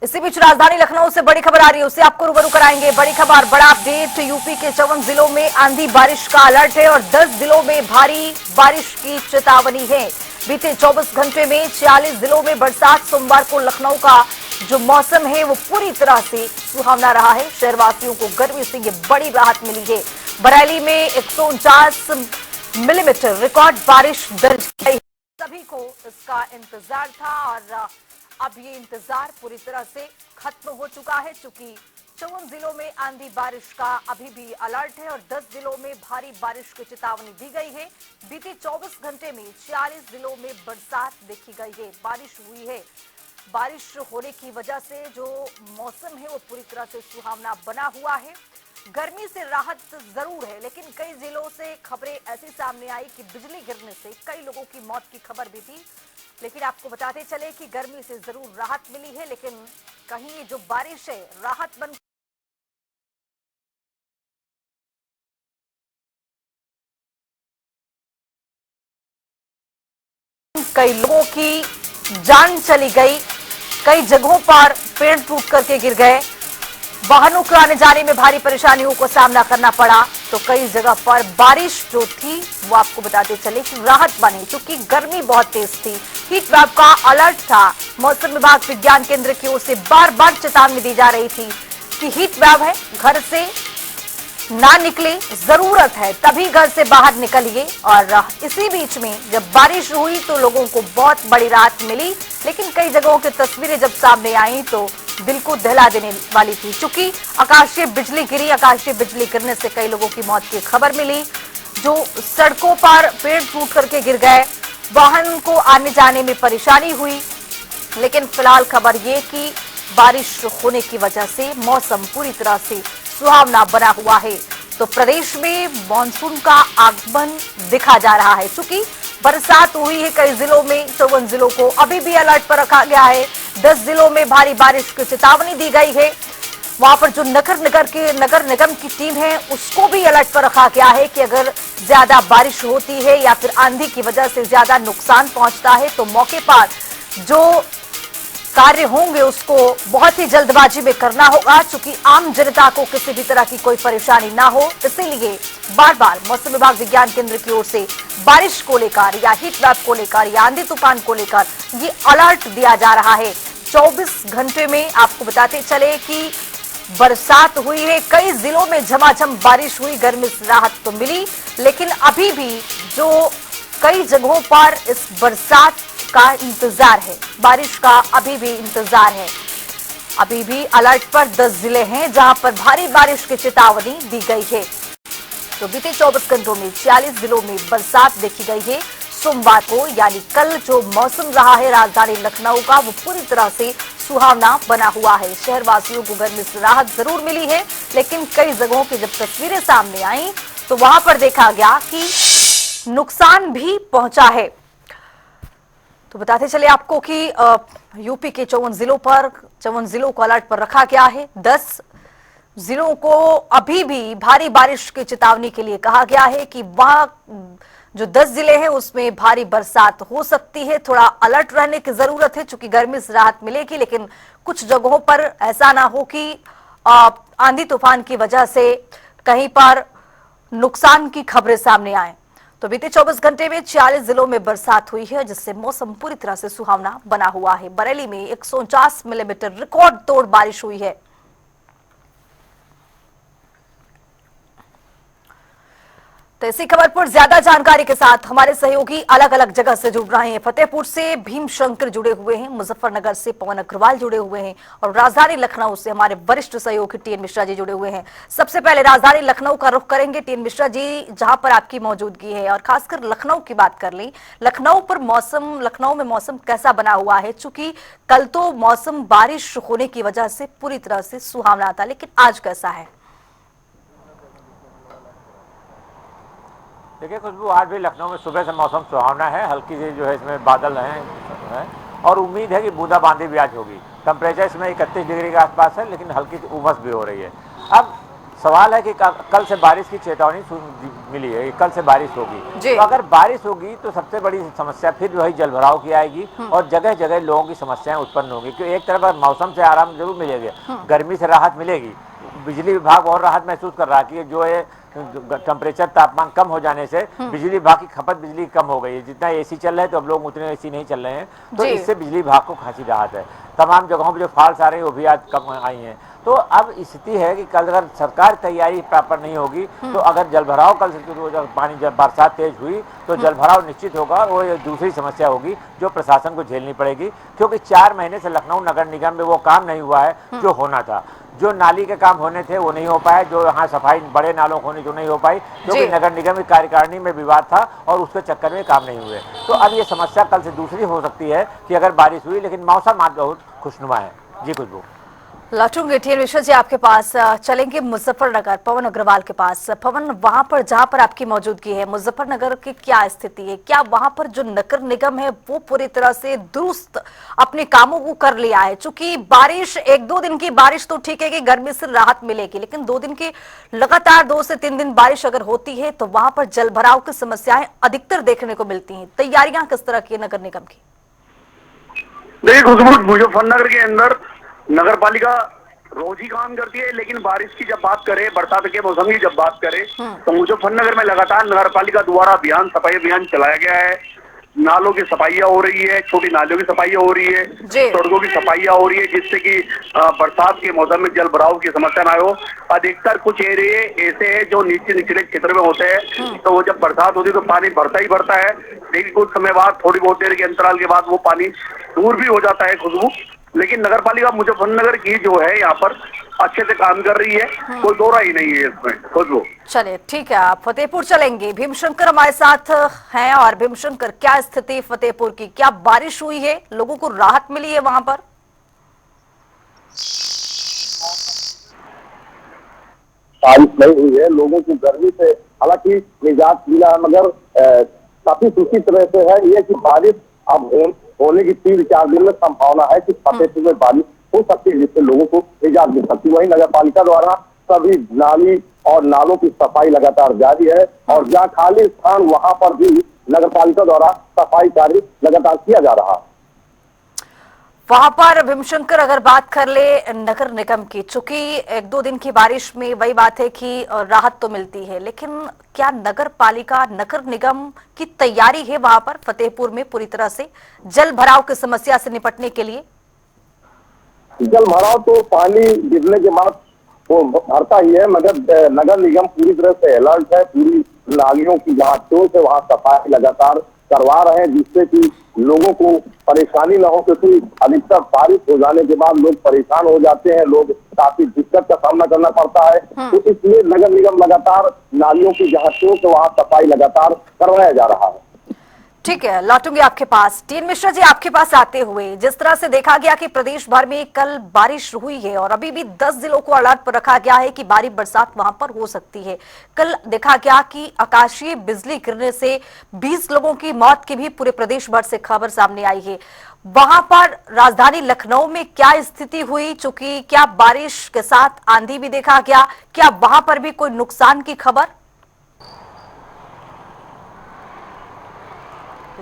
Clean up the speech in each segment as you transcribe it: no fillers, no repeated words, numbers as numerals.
इसी बीच राजधानी लखनऊ से बड़ी खबर आ रही है, उससे आपको रूबरू कराएंगे। बड़ी खबर, बड़ा अपडेट। यूपी के 54 जिलों में आंधी बारिश का अलर्ट है और 10 जिलों में भारी बारिश की चेतावनी है। बीते 24 घंटे में 46 जिलों में बरसात। सोमवार को लखनऊ का जो मौसम है वो पूरी तरह से सुहावना रहा है। शहरवासियों को गर्मी से ये बड़ी राहत मिली है। बरेली में 149 मिलीमीटर रिकॉर्ड बारिश दर्ज की गई। सभी को इसका इंतजार था और अब ये इंतजार पूरी तरह से खत्म हो चुका है, चूंकि 54 जिलों में आंधी बारिश का अभी भी अलर्ट है और 10 जिलों में भारी बारिश की चेतावनी दी गई है। बीते 24 घंटे में 46 जिलों में बरसात देखी गई है, बारिश हुई है। बारिश होने की वजह से जो मौसम है वो पूरी तरह से सुहावना बना हुआ है। गर्मी से राहत जरूर है, लेकिन कई जिलों से खबरें ऐसी सामने आई कि बिजली गिरने से कई लोगों की मौत की खबर भी थी। लेकिन आपको बताते चले कि गर्मी से जरूर राहत मिली है, लेकिन कहीं ये जो बारिश है राहत बन कई लोगों की जान चली गई। कई जगहों पर पेड़ टूट करके गिर गए। वाहनों के आने जाने में भारी परेशानियों को सामना करना पड़ा। तो कई जगह पर बारिश जो थी वो आपको बताते चले कि राहत बनी, क्योंकि गर्मी बहुत तेज थी। हीट वेव का अलर्ट था। मौसम विभाग विज्ञान केंद्र की ओर से बार बार चेतावनी दी जा रही थी कि हीट वेव है, घर से ना निकले, जरूरत है तभी घर से बाहर निकलिए। और इसी बीच में जब बारिश हुई तो लोगों को बहुत बड़ी राहत मिली, लेकिन कई जगहों की तस्वीरें जब सामने आई तो दिल को दहला देने वाली थी, क्योंकि आकाशीय बिजली गिरी। आकाशीय बिजली गिरने से कई लोगों की मौत की खबर मिली। जो सड़कों पर पेड़ टूट करके गिर गए, वाहन को आने जाने में परेशानी हुई। लेकिन फिलहाल खबर ये कि बारिश होने की वजह से मौसम पूरी तरह से सुहावना बना हुआ है। तो प्रदेश में मानसून का आगमन दिखा जा रहा है। चूंकि बरसात हुई है कई जिलों में, 54 जिलों को अभी भी अलर्ट पर रखा गया है। 10 जिलों में भारी बारिश की चेतावनी दी गई है। वहां पर जो नगर निगम की टीम है उसको भी अलर्ट पर रखा गया है कि अगर ज्यादा बारिश होती है या फिर आंधी की वजह से ज्यादा नुकसान पहुंचता है तो मौके पर जो कार्य होंगे उसको बहुत ही जल्दबाजी में करना होगा, क्योंकि आम जनता को किसी भी तरह की कोई परेशानी ना हो। इसीलिए बार बार मौसम विभाग विज्ञान केंद्र की ओर से बारिश को लेकर या हीट वेव को लेकर या आंधी तूफान को लेकर ये अलर्ट दिया जा रहा है। 24 घंटे में आपको बताते चले कि बरसात हुई है। कई जिलों में झमाझम बारिश हुई, गर्मी से राहत तो मिली, लेकिन अभी भी जो कई जगहों पर इस बरसात का इंतजार है, बारिश का अभी भी इंतजार है। अभी भी अलर्ट पर 10 जिले हैं जहां पर भारी बारिश की चेतावनी दी गई है। तो बीते 24 घंटों में 46 जिलों में बरसात देखी गई है। सोमवार को यानी कल जो मौसम रहा है राजधानी लखनऊ का वो पूरी तरह से सुहावना बना हुआ है। शहरवासियों को गर्मी से राहत जरूर मिली है, लेकिन कई जगहों की जब तस्वीरें सामने आई तो वहां पर देखा गया कि नुकसान भी पहुंचा है। तो बताते चले आपको कि यूपी के 54 जिलों को अलर्ट पर रखा गया है। 10 जिलों को अभी भी भारी बारिश की चेतावनी के लिए कहा गया है कि वहां जो 10 जिले हैं उसमें भारी बरसात हो सकती है। थोड़ा अलर्ट रहने की जरूरत है, क्योंकि गर्मी से राहत मिलेगी, लेकिन कुछ जगहों पर ऐसा ना हो कि आंधी तूफान की वजह से कहीं पर नुकसान की खबरें सामने आए। तो बीते 24 घंटे में 46 जिलों में बरसात हुई है, जिससे मौसम पूरी तरह से सुहावना बना हुआ है। बरेली में 149 मिलीमीटर रिकॉर्ड तोड़ बारिश हुई है। तो इसी खबर पर ज्यादा जानकारी के साथ हमारे सहयोगी अलग अलग जगह से जुड़ रहे हैं। फतेहपुर से भीम शंकर जुड़े हुए हैं, मुजफ्फरनगर से पवन अग्रवाल जुड़े हुए हैं और राजधानी लखनऊ से हमारे वरिष्ठ सहयोगी टीएन मिश्रा जी जुड़े हुए हैं। सबसे पहले राजधानी लखनऊ का रुख करेंगे टीएन मिश्रा जी, जहां पर आपकी मौजूदगी है, और खासकर लखनऊ की बात कर ली। लखनऊ में मौसम कैसा बना हुआ है? चूंकि कल तो मौसम बारिश होने की वजह से पूरी तरह से सुहावना था, लेकिन आज कैसा है? देखिए खुशबू, आज भी लखनऊ में सुबह से मौसम सुहावना है। हल्की सी जो है इसमें बादल हैं और उम्मीद है कि बूंदाबांदी भी आज होगी। टेम्परेचर इसमें 31 डिग्री के आसपास है, लेकिन हल्की उमस भी हो रही है। अब सवाल है कि कल से बारिश की चेतावनी मिली है, कल से बारिश होगी। जी। तो अगर बारिश होगी तो सबसे बड़ी समस्या फिर वही जलभराव की आएगी और जगह जगह लोगों की समस्याएं उत्पन्न होगी। क्योंकि एक तरफ मौसम से आराम जरूर मिलेगा, गर्मी से राहत मिलेगी, बिजली विभाग और राहत महसूस कर रहा है कि जो है टेम्परेचर तापमान कम हो जाने से बिजली विभाग की खपत बिजली कम हो गई है। जितना एसी चल रहा है तो अब लोग उतने एसी नहीं चल रहे हैं, तो जी। इससे बिजली विभाग को खासी राहत है। तमाम जगहों पर जो फॉल्स आ रही है वो भी आज कम आई हैं। तो अब स्थिति है कि कल अगर सरकार तैयारी प्रॉपर नहीं होगी तो अगर जलभराव कल से शुरू हो जाए, पानी जब बरसात तेज हुई तो जलभराव निश्चित होगा। वो एक दूसरी समस्या होगी जो प्रशासन को झेलनी पड़ेगी, क्योंकि 4 महीने से लखनऊ नगर निगम में वो काम नहीं हुआ है जो होना था। जो नाली के काम होने थे वो नहीं हो पाए, जो यहाँ सफाई बड़े नालों होने जो नहीं हो पाई, क्योंकि नगर निगम की कार्यकारिणी में विवाद था और उसके चक्कर में काम नहीं हुए। तो अब ये समस्या कल से दूसरी हो सकती है कि अगर बारिश हुई, लेकिन मौसम आज बहुत खुशनुमा है। जी खुशबू। लौटूंगे टीएन मिश्रा जी आपके पास, चलेंगे मुजफ्फरनगर पवन अग्रवाल के पास। पवन, वहां पर जहां पर आपकी मौजूदगी है, मुजफ्फरनगर की क्या स्थिति है? क्या वहां पर जो नगर निगम है वो पूरी तरह से दुरुस्त अपने कामों को कर लिया है? चूंकि बारिश, 1-2 दिन की बारिश तो ठीक है कि गर्मी से राहत मिलेगी, लेकिन 2 दिन की लगातार 2 से 3 दिन बारिश अगर होती है तो वहां पर जलभराव की समस्याएं अधिकतर देखने को मिलती हैं। तैयारियां किस तरह की नगर निगम की? देखिए खुशबू, मुजफ्फरनगर के अंदर नगर पालिका रोज ही काम करती है, लेकिन बारिश की जब बात करें, बरसात के मौसम की जब बात करें तो मुजफ्फरनगर में लगातार नगर पालिका द्वारा सफाई अभियान चलाया गया है। नालों की सफाइयां हो रही है, छोटी नालियों की सफाइयां हो रही है, सड़कों की सफाइयां हो रही है, जिससे कि बरसात के मौसम में जल भराव की समस्या ना हो। अधिकतर कुछ एरिया ऐसे हैं जो निचले क्षेत्र में होते हैं, तो वो जब बरसात होती है तो पानी भरता ही भरता है, लेकिन कुछ समय बाद, थोड़ी बहुत देर के अंतराल के बाद वो पानी दूर भी हो जाता है खुशबू। लेकिन नगर पालिका मुजफ्फरनगर की जो है यहाँ पर अच्छे से काम कर रही है, कोई दो राय ही नहीं है इसमें खुशबू। चलिए ठीक है, आप फतेहपुर चलेंगे। भीमशंकर हमारे साथ हैं। और भीमशंकर, क्या स्थिति फतेहपुर की? क्या बारिश हुई है, लोगों को राहत मिली है वहां पर? बारिश नहीं हुई है, लोगों को गर्मी से हालांकि निजात मिला, मगर काफी दूसरी तरह से है ये कि बारिश अब होने की 3-4 दिन में संभावना है कि फतेहपुर में बारिश हो सकती है, जिससे लोगों को निजात मिल सकती है। वहीं नगर पालिका द्वारा सभी नाली और नालों की सफाई लगातार जारी है और जहाँ खाली स्थान वहां पर भी नगर पालिका द्वारा सफाई कार्य लगातार किया जा रहा है। वहां पर भीमशंकर अगर बात कर ले नगर निगम की, चूंकि 1-2 दिन की बारिश में वही बात है कि राहत तो मिलती है, लेकिन क्या नगर पालिका, नगर निगम की तैयारी है वहां पर फतेहपुर में पूरी तरह से जल भराव की समस्या से निपटने के लिए? जल भराव तो पानी गिरने के बाद वो भरता ही है, मगर नगर निगम पूरी तरह से अलर्ट है। पूरी नालियों की जांचों से वहां सफाई लगातार करवा रहे हैं, जिससे कि लोगों को परेशानी न हो, क्योंकि अधिकतर बारिश हो जाने के बाद लोग परेशान हो जाते हैं, लोग काफी दिक्कत का सामना करना पड़ता है। तो इसलिए नगर निगम लगातार नालियों की जांचों से वहां सफाई लगातार करवाया जा रहा है। ठीक है, लौटूंगी आपके पास। टीएन मिश्रा जी आपके पास आते हुए, जिस तरह से देखा गया कि प्रदेश भर में कल बारिश हुई है और अभी भी 10 जिलों को अलर्ट पर रखा गया है कि भारी बरसात वहां पर हो सकती है। कल देखा गया कि आकाशीय बिजली गिरने से 20 लोगों की मौत की भी पूरे प्रदेश भर से खबर सामने आई है। वहां पर राजधानी लखनऊ में क्या स्थिति हुई? चूंकि क्या बारिश के साथ आंधी भी देखा गया, क्या वहां पर भी कोई नुकसान की खबर?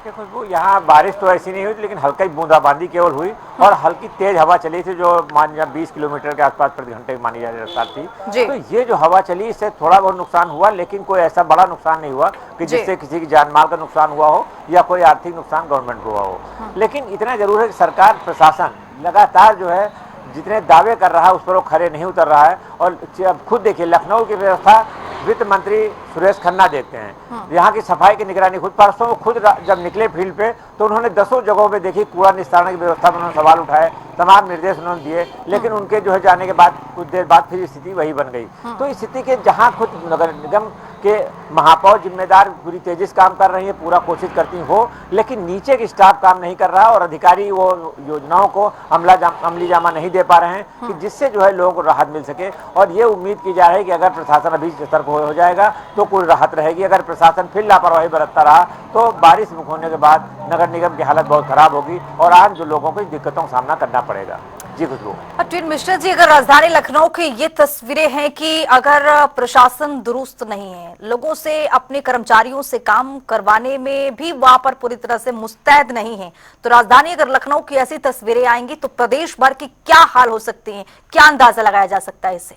खुशबू, यहाँ बारिश तो ऐसी नहीं हुई, लेकिन हल्की बूंदाबांदी केवल हुई और हल्की तेज हवा चली थी, जो मान 20 किलोमीटर के आसपास प्रति घंटे मानी जा रफ्तार थी। तो ये जो हवा चली, इससे थोड़ा बहुत नुकसान हुआ, लेकिन कोई ऐसा बड़ा नुकसान नहीं हुआ कि जिससे किसी की जान माल का नुकसान हुआ हो या कोई आर्थिक नुकसान गवर्नमेंट को हुआ हो। लेकिन इतना जरूर है कि सरकार, प्रशासन लगातार जो है जितने दावे कर रहा है उस पर वो खरे नहीं उतर रहा है। और अब खुद देखिए, लखनऊ की व्यवस्था वित्त मंत्री सुरेश खन्ना देखते हैं। यहाँ की सफाई की निगरानी खुद, परसों खुद जब निकले फील्ड पे तो उन्होंने 10 जगहों पे देखी कूड़ा निस्तारण की व्यवस्था पर उन्होंने सवाल उठाए, तमाम निर्देश उन्होंने दिए, लेकिन उनके जो है जाने के बाद कुछ देर बाद फिर स्थिति वही बन गई। तो इस स्थिति के जहाँ खुद नगर निगम के महापौर जिम्मेदार पूरी तेजी से काम कर रही है, पूरा कोशिश करती हो, लेकिन नीचे की स्टाफ काम नहीं कर रहा और अधिकारी वो योजनाओं को अमली जामा नहीं दे पा रहे हैं कि जिससे जो है लोगों को राहत मिल सके। और ये उम्मीद की जा रही है कि अगर प्रशासन अभी सतर्क हो जाएगा तो कोई राहत रहेगी। अगर प्रशासन फिर लापरवाही बरतता रहा तो बारिश मुक्त होने के बाद नगर निगम की हालत बहुत खराब होगी और आम जो लोगों को दिक्कतों का सामना करना पड़ेगा। जी खुशबू। ट्वीट मिश्रा जी, अगर राजधानी लखनऊ की ये तस्वीरें हैं कि अगर प्रशासन दुरुस्त नहीं है, लोगों से अपने कर्मचारियों से काम करवाने में भी वहां पर पूरी तरह से मुस्तैद नहीं है, तो राजधानी अगर लखनऊ की ऐसी तस्वीरें आएंगी तो प्रदेश भर की क्या हाल हो सकती है, क्या अंदाजा लगाया जा सकता है इससे?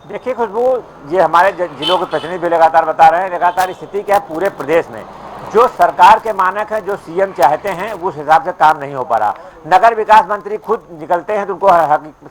देखिए खुशबू, ये हमारे जिलों के प्रतिनिधि भी लगातार बता रहे हैं, लगातार स्थिति क्या है पूरे प्रदेश में, जो सरकार के मानक है, जो सीएम चाहते हैं, उस हिसाब से काम नहीं हो पा रहा। नगर विकास मंत्री खुद निकलते हैं तो उनको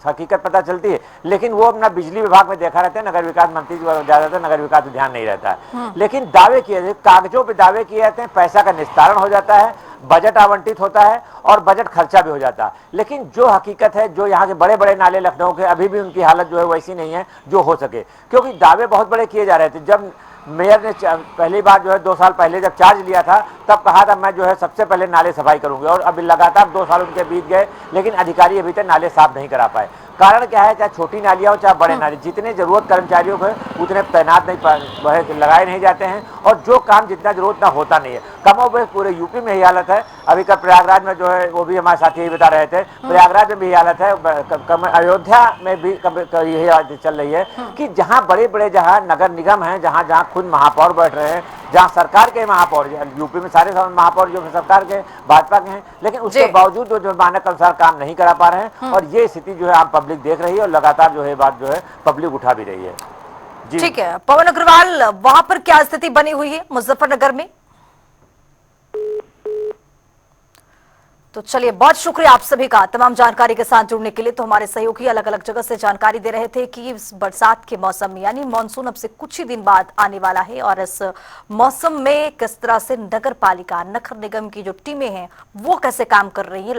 हकीकत पता चलती है, लेकिन वो अपना बिजली विभाग में देखा रहते हैं, नगर विकास मंत्री ज्यादातर नगर विकास में ध्यान नहीं रहता है। लेकिन दावे किए जाते, कागजों पे दावे किए जाते हैं, पैसा का निस्तारण हो जाता है, बजट आवंटित होता है और बजट खर्चा भी हो जाता है। लेकिन जो हकीकत है, जो यहाँ के बड़े बड़े नाले लखनऊ के, अभी भी उनकी हालत जो है वैसी नहीं है जो हो सके, क्योंकि दावे बहुत बड़े किए जा रहे थे। जब मेयर ने पहली बार जो है 2 साल पहले जब चार्ज लिया था, तब कहा था मैं जो है सबसे पहले नाले सफाई करूंगी, और अभी लगातार 2 साल उनके बीत गए, लेकिन अधिकारी अभी तक नाले साफ नहीं करा पाए। कारण क्या है, चाहे छोटी नालियां हो चाहे बड़े नाले, जितने जरूरत कर्मचारियों को है उतने तैनात नहीं लगाए नहीं जाते हैं, और जो काम जितना जरूरत ना होता नहीं है। कमोबेश पूरे यूपी में ही हालत है। अभी कल प्रयागराज में जो है, वो भी हमारे साथी यही बता रहे थे, प्रयागराज में भी हालत है, अयोध्या में भी यही चल रही है कि जहाँ बड़े बड़े जहाँ नगर निगम है, जहाँ जहाँ खुद महापौर बैठ रहे हैं, जहाँ सरकार के महापौर, यूपी में सारे महापौर जो सरकार के भाजपा के हैं, लेकिन उसके बावजूद वो जो मानक अनुसार काम नहीं करा पा रहे हैं, और ये स्थिति जो है आम पब्लिक देख रही है, और लगातार जो है बात जो है पब्लिक उठा भी रही है। ठीक है पवन अग्रवाल, वहां पर क्या स्थिति बनी हुई है मुजफ्फरनगर में? तो चलिए, बहुत शुक्रिया आप सभी का तमाम जानकारी के साथ जुड़ने के लिए। तो हमारे सहयोगी अलग अलग जगह से जानकारी दे रहे थे कि इस बरसात के मौसम में, यानी मानसून अब से कुछ ही दिन बाद आने वाला है, और इस मौसम में किस तरह से नगर पालिका, नगर निगम की जो टीमें हैं वो कैसे काम कर रही हैं।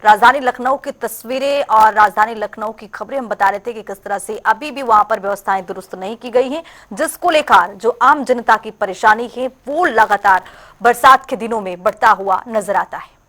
राजधानी लखनऊ की तस्वीरें और राजधानी लखनऊ की खबरें हम बता रहे थे कि किस तरह से अभी भी वहां पर व्यवस्थाएं दुरुस्त नहीं की गई हैं, जिसको लेकर जो आम जनता की परेशानी है वो लगातार बरसात के दिनों में बढ़ता हुआ नजर आता है।